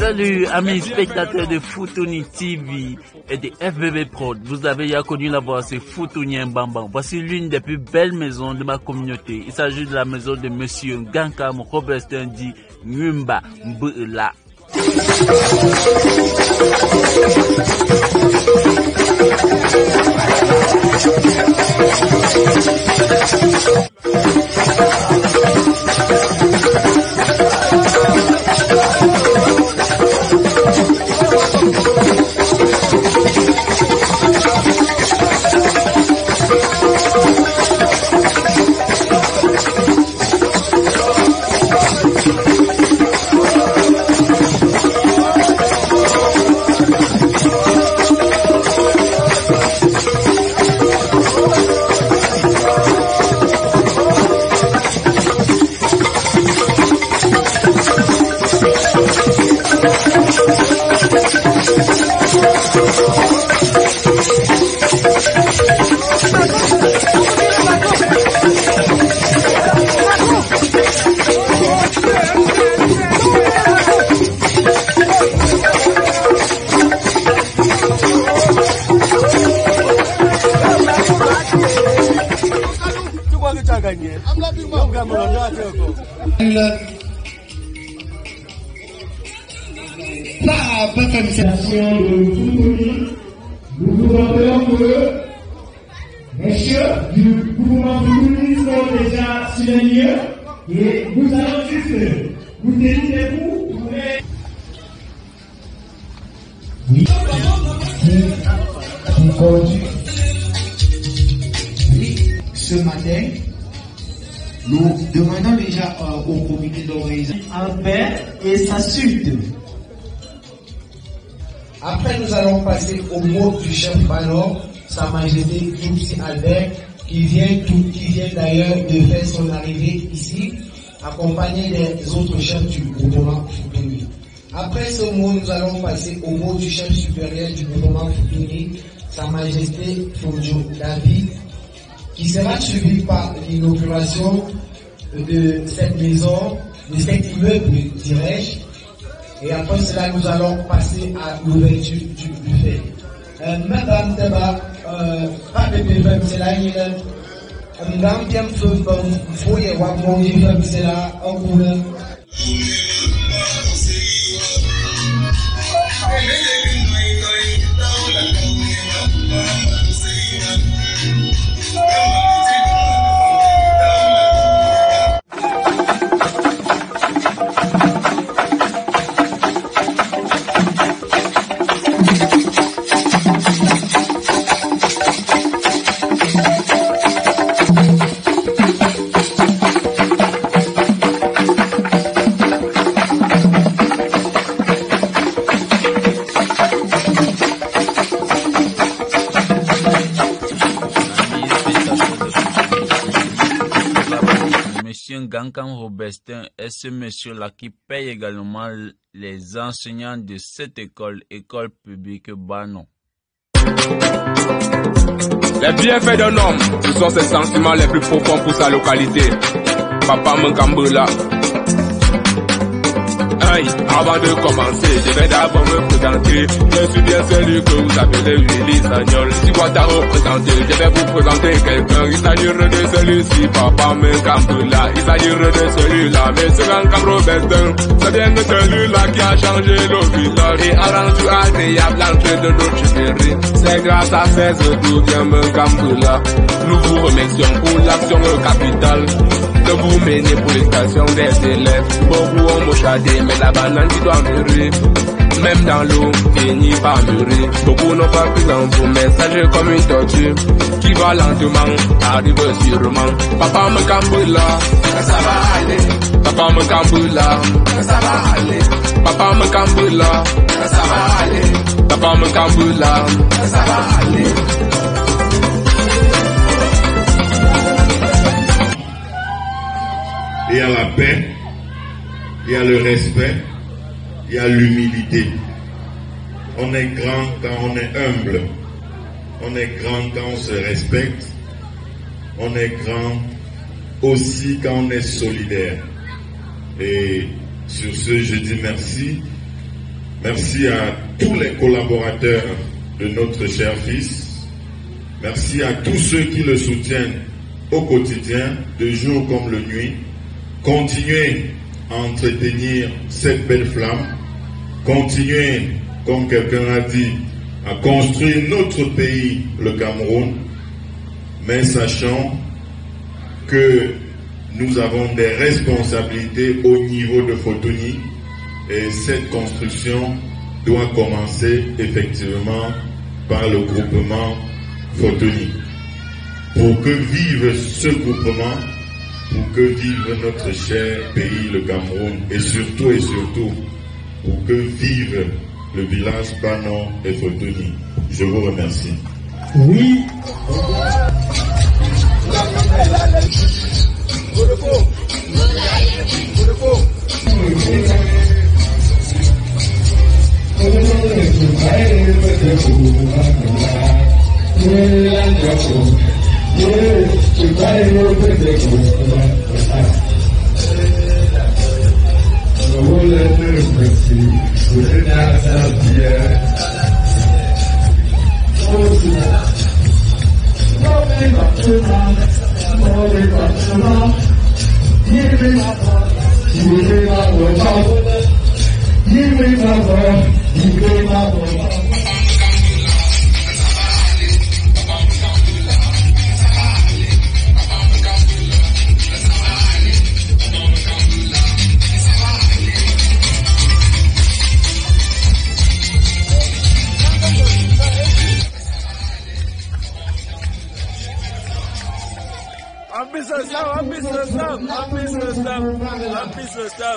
Salut amis spectateurs de Futuni TV et de FBB Prod. Vous avez déjà connu la voix, c'est Futuni Mbamba. Voici l'une des plus belles maisons de ma communauté. Il s'agit de la maison de Monsieur Gankam Robertin dit Ngumba Mbela. Nous vous rappelons que les chefs du mouvement féministe sont déjà sur les lieux et nous allons juste vous délivrer vous. Oui, ce matin, nous demandons déjà au comité d'organisation en paix et sa suite. Après, nous allons passer au mot du chef Balor, Sa Majesté Djoupsi Albert, qui vient d'ailleurs de faire son arrivée ici, accompagné des autres chefs du mouvement Futuni. Après ce mot, nous allons passer au mot du chef supérieur du mouvement Futuni, Sa Majesté Fodjo David, qui sera suivi par l'inauguration de cette maison, de cet immeuble, dirais-je. Et après cela, nous allons passer à l'ouverture du buffet. Madame Teba, pas de buffet, c'est là, il y a un bien feu, il faut y avoir mon buffet, c'est là, en couleur. Gankam Robertin est ce monsieur-là qui paye également les enseignants de cette école publique Banon. Les bienfaits d'un homme, ce sont ses sentiments les plus profonds pour sa localité. Papa Mkambela. Avant de commencer, je vais d'abord me présenter. Je suis bien celui que vous appelez Willy Sagnol. Si quoi t'as représenté, je vais vous présenter quelqu'un. Il s'agirait de celui-ci, Papa Mkambela. Il s'agirait de celui-là, Monsieur Gankam Robertin. C'est bien de celui-là qui a changé le village et a rendu agréable l'entrée de notre chérie. C'est grâce à ces œuvres bien Mkambela. Nous vous remercions pour l'action capitale que vous menez pour l'éducation des élèves. Beaucoup ont mochadé, mais la banane qui doit mûrir, même dans l'eau, finit par mûrir. Beaucoup n'ont pas pris dans vos messages comme une tortue qui va lentement, arrive sûrement. Papa Mkambela, ça va aller. Papa Mkambela, ça va aller. Papa Mkambela, ça va aller. Papa Mkambela, ça va aller. Il y a la paix, il y a le respect, il y a l'humilité. On est grand quand on est humble. On est grand quand on se respecte. On est grand aussi quand on est solidaire. Et sur ce, je dis merci Merci à tous les collaborateurs de notre cher fils. Merci à tous ceux qui le soutiennent au quotidien, de jour comme de nuit. Continuez à entretenir cette belle flamme. Continuez, comme quelqu'un a dit, à construire notre pays, le Cameroun. Mais sachant que nous avons des responsabilités au niveau de Fotoni et cette construction doit commencer effectivement par le groupement Fotoni. Pour que vive ce groupement, pour que vive notre cher pays, le Cameroun, et surtout, pour que vive le village Banon et Fotoni. Je vous remercie. Oui.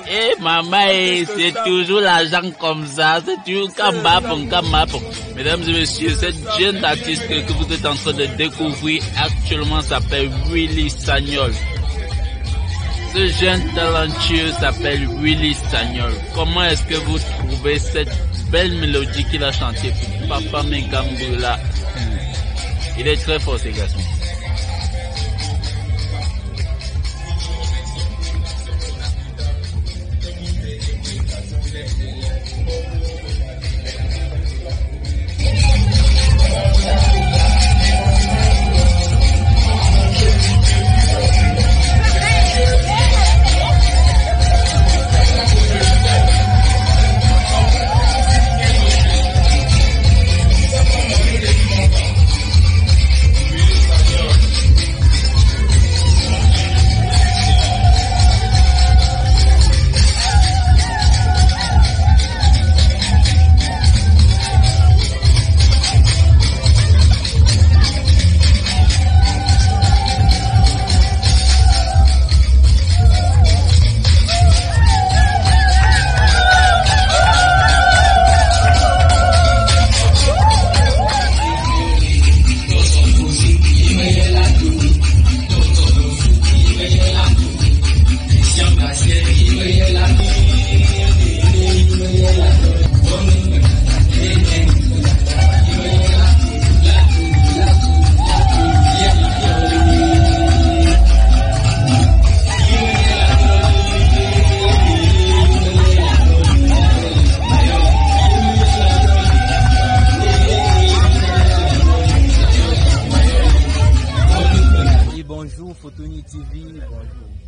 Eh maman, c'est toujours l'argent comme ça, c'est toujours Kamapong. Mesdames et messieurs, cette jeune artiste que vous êtes en train de découvrir actuellement s'appelle Willy Sagnol. Ce jeune talentueux s'appelle Willy Sagnol. Comment est-ce que vous trouvez cette belle mélodie qu'il a chantée pour Papa Menkamboula? Il est très fort, ces garçons.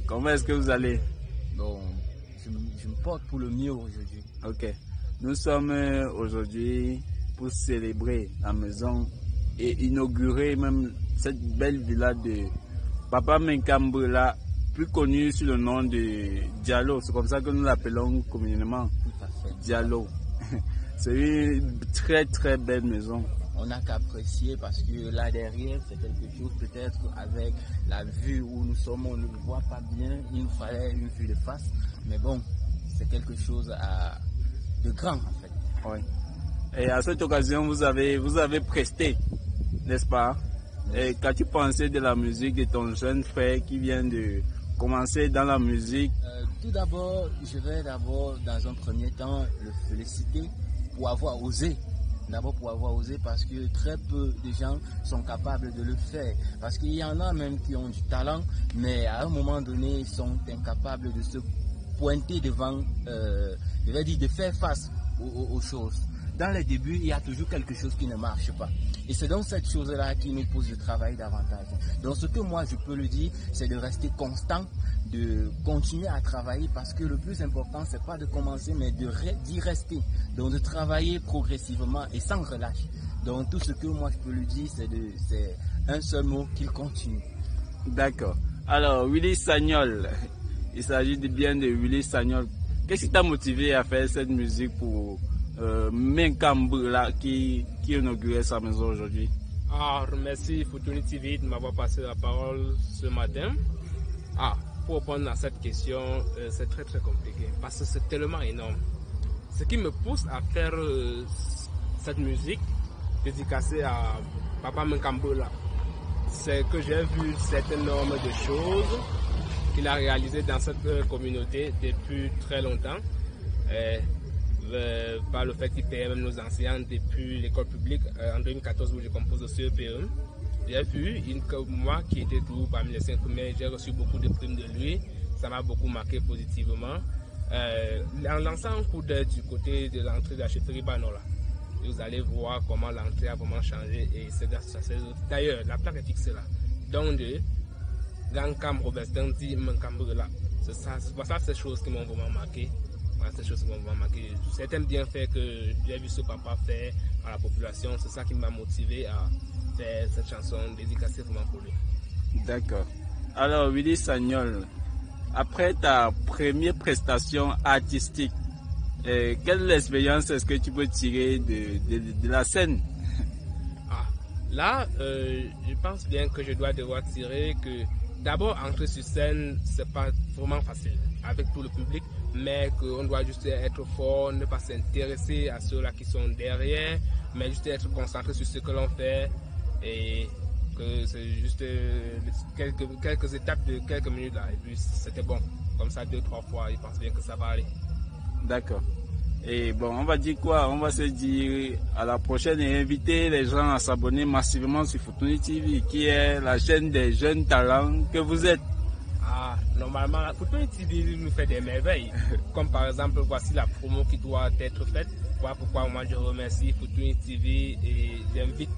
Comment est-ce que vous allez? Bon, je me porte pour le mieux aujourd'hui. Ok. Nous sommes aujourd'hui pour célébrer la maison et inaugurer même cette belle villa de Papa Menkamboula, plus connu sous le nom de Diallo. C'est comme ça que nous l'appelons communément. Tout à fait. Diallo. C'est une très belle maison. On n'a qu'à apprécier parce que là derrière c'est quelque chose peut-être avec la vue où nous sommes, on ne le voit pas bien, il nous fallait une vue de face, mais bon, c'est quelque chose de grand en fait. Oui. Et à cette occasion vous avez presté, n'est-ce pas? Et qu'as-tu pensé de la musique de ton jeune frère qui vient de commencer dans la musique? Tout d'abord, je vais dans un premier temps le féliciter pour avoir osé. D'abord pour avoir osé parce que très peu de gens sont capables de le faire. Parce qu'il y en a même qui ont du talent, mais à un moment donné, ils sont incapables de se pointer devant, je vais dire de faire face aux choses. Dans les débuts, il y a toujours quelque chose qui ne marche pas. Et c'est donc cette chose-là qui nous pose de travailler davantage. Donc ce que moi je peux le dire, c'est de rester constant, de continuer à travailler, parce que le plus important, c'est pas de commencer, mais d'y rester. Donc de travailler progressivement et sans relâche. Donc tout ce que moi je peux lui dire, c'est un seul mot, qu'il continue. D'accord. Alors, Willy Sagnol, il s'agit bien de Willy Sagnol. Qu'est-ce qui t'a motivé à faire cette musique pour Menkambe là, qui inaugurait sa maison aujourd'hui? Merci Futuni TV de m'avoir passé la parole ce matin. Pour répondre à cette question, c'est très compliqué parce que c'est tellement énorme. Ce qui me pousse à faire cette musique dédicacée à Papa Menkambe là, c'est que j'ai vu cet nombre de choses qu'il a réalisées dans cette communauté depuis très longtemps. Par le fait qu'il payait même nos enseignants depuis l'école publique en 2014 où je compose au CEPE. J'ai vu moi qui était tout parmi les 5 premiers, j'ai reçu beaucoup de primes de lui, ça m'a beaucoup marqué positivement. En lançant un coup d'œil du côté de l'entrée de la chefferie Banola, vous allez voir comment l'entrée a vraiment changé et c'est grâce à ces autres. D'ailleurs, la plaque est fixée là. Donc de Gankam Robertin dit Menkambe là. C'est ça, ces choses qui m'ont vraiment marqué. Ces choses qui m'ont vraiment marqué. Certains bienfaits que j'ai vu ce papa faire à la population, c'est ça qui m'a motivé à faire cette chanson dédicacée vraiment pour lui. D'accord. Alors Willy Sagnol, après ta première prestation artistique, quelle expérience est-ce que tu peux tirer de la scène? Là, je pense bien que je dois devoir tirer que d'abord entrer sur scène, c'est pas vraiment facile avec tout le public, mais qu'on doit juste être fort, ne pas s'intéresser à ceux-là qui sont derrière, mais juste être concentré sur ce que l'on fait et que c'est juste quelques étapes de quelques minutes là et puis c'était bon. Comme ça 2-3 fois, je pense bien que ça va aller. D'accord. Et bon, on va dire quoi? On va se dire à la prochaine et inviter les gens à s'abonner massivement sur Futuni TV, qui est la chaîne des jeunes talents que vous êtes. Normalement, Futuni TV nous fait des merveilles. Comme par exemple, voici la promo qui doit être faite. Voilà pourquoi moi je remercie Futuni TV et j'invite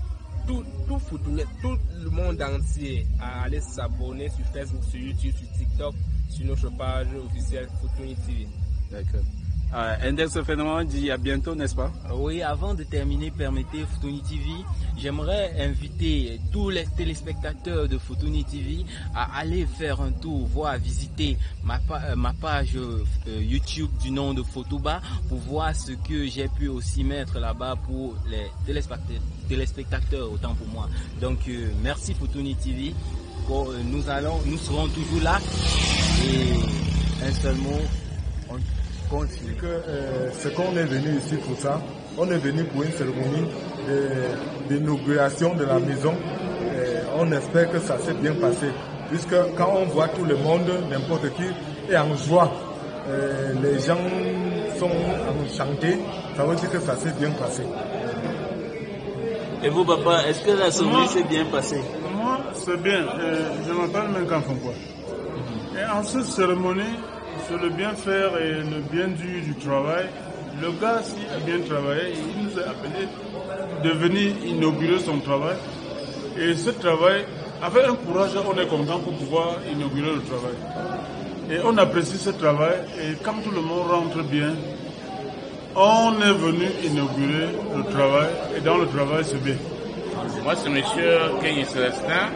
tout le monde entier à aller s'abonner sur Facebook, sur YouTube, sur TikTok, sur notre page officielle Futuni TV. D'accord. Index Phénomène dit à bientôt, n'est-ce pas? Oui, avant de terminer, permettez Futuni TV, j'aimerais inviter tous les téléspectateurs de Futuni TV à aller faire un tour, voire visiter ma page YouTube du nom de Photoba pour voir ce que j'ai pu aussi mettre là-bas pour les téléspectateurs, autant pour moi. Donc merci Futuni TV, nous serons toujours là et un seul mot. C'est qu'on est venu ici pour ça. On est venu pour une cérémonie d'inauguration de la maison. On espère que ça s'est bien passé. Puisque quand on voit tout le monde, n'importe qui est en joie, les gens sont enchantés, ça veut dire que ça s'est bien passé. Et vous, papa, est-ce que la cérémonie s'est bien passée? Moi, c'est bien. Je m'appelle Menkambe. Et en cette cérémonie, sur le bien faire et le bien du travail, le gars s'il a bien travaillé, il nous a appelé de venir inaugurer son travail. Et ce travail, avec un courage, on est content pour pouvoir inaugurer le travail. Et on apprécie ce travail et comme tout le monde rentre bien, on est venu inaugurer le travail et dans le travail c'est bien. Moi c'est monsieur Kenny Célestin,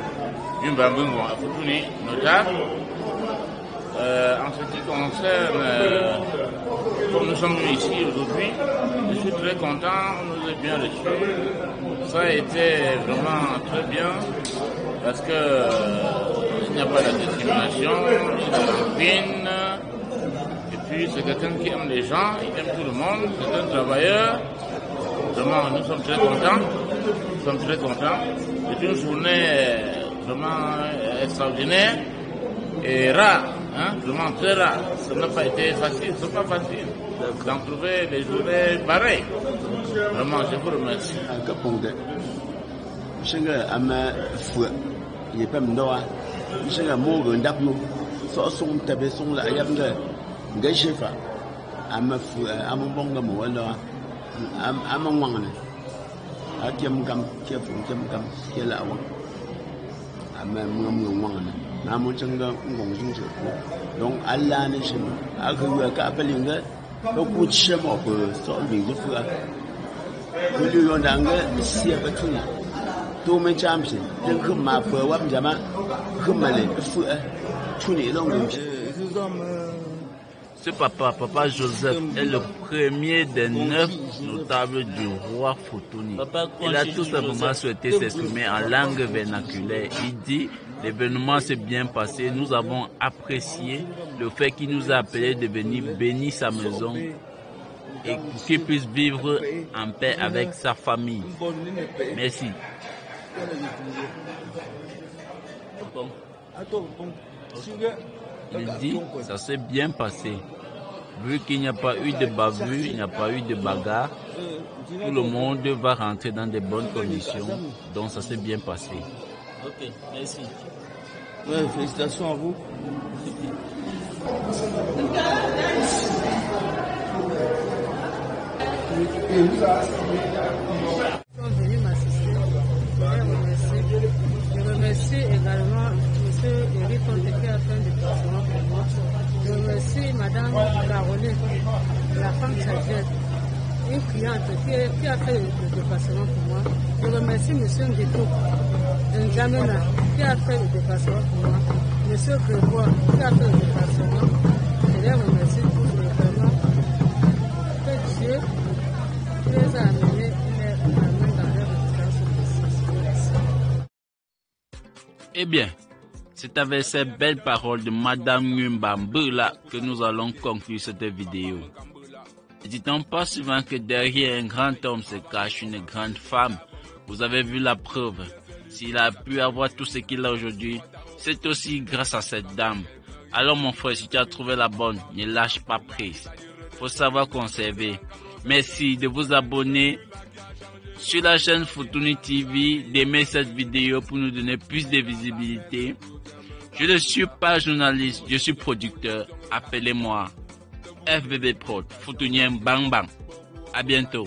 d'une Bambungo à Futuni, notable. En ce qui concerne, comme nous sommes ici aujourd'hui, je suis très content, on nous a bien reçus. Ça a été vraiment très bien parce que il n'y a pas de discrimination, il y a de rapine. Et puis c'est quelqu'un qui aime les gens, il aime tout le monde, c'est un travailleur. Vraiment, nous sommes très contents. Nous sommes très contents. C'est une journée vraiment extraordinaire et rare. Hein, vraiment très rare. Ça n'a pas été facile, c'est pas facile d'en trouver des journées pareilles. Vraiment, je vous remercie. donc Allah ne sait pas que ka pelinga ko kutshe mo ko so bi ju fu ko lu yo danga sia ba tu to me champion den ko ma fa wa jama ko male fu tu ni long Ce papa Joseph, est le premier des 9 notables du roi Futuni. Il a tout simplement souhaité s'exprimer en langue vernaculaire. Il dit, l'événement s'est bien passé, nous avons apprécié le fait qu'il nous a appelé de venir bénir sa maison et qu'il puisse vivre en paix avec sa famille. Merci. Il dit, ça s'est bien passé. Vu qu'il n'y a pas eu de bavure, il n'y a pas eu de bagarre, tout le monde va rentrer dans de bonnes conditions. Donc ça s'est bien passé. Ok, merci. Ouais, félicitations à vous. Je remercie également M. Eric Conte qui a fait un déplacement pour moi. Je remercie Mme Caroline, la femme chargée, une cliente qui a fait le déplacement pour moi. Je remercie M. Ndito, N'Djamena, qui a fait le déplacement pour moi. M. Grégoire, qui a fait le déplacement. Je les remercie tous vraiment. Que Dieu les a amenés dans leur réputation. Eh bien, c'est avec ces belles paroles de Madame Ngumba Mbula que nous allons conclure cette vidéo. Ne dit-on pas souvent que derrière un grand homme se cache une grande femme? Vous avez vu la preuve. S'il a pu avoir tout ce qu'il a aujourd'hui, c'est aussi grâce à cette dame. Alors mon frère, si tu as trouvé la bonne, ne lâche pas prise. Faut savoir conserver. Merci de vous abonner sur la chaîne Futuni TV, d'aimer cette vidéo pour nous donner plus de visibilité. Je ne suis pas journaliste, je suis producteur. Appelez-moi FBB Prod, Futunien Bang Bang. À bientôt.